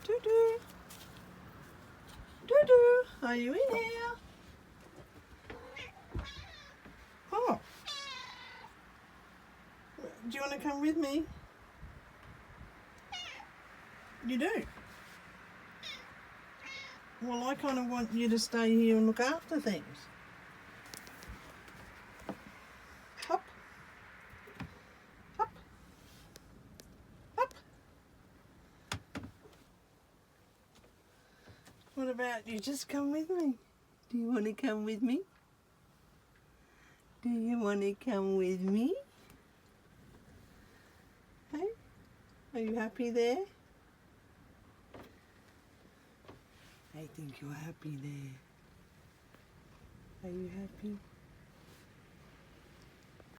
Doo-doo. Doo-doo. Are you in here? Oh. Do you want to come with me? You do? Well, I kind of want you to stay here and look after things. Up. Up. Up. What about you just come with me? Do you want to come with me? Do you want to come with me? Hey? Are you happy there? I think you're happy there. Are you happy?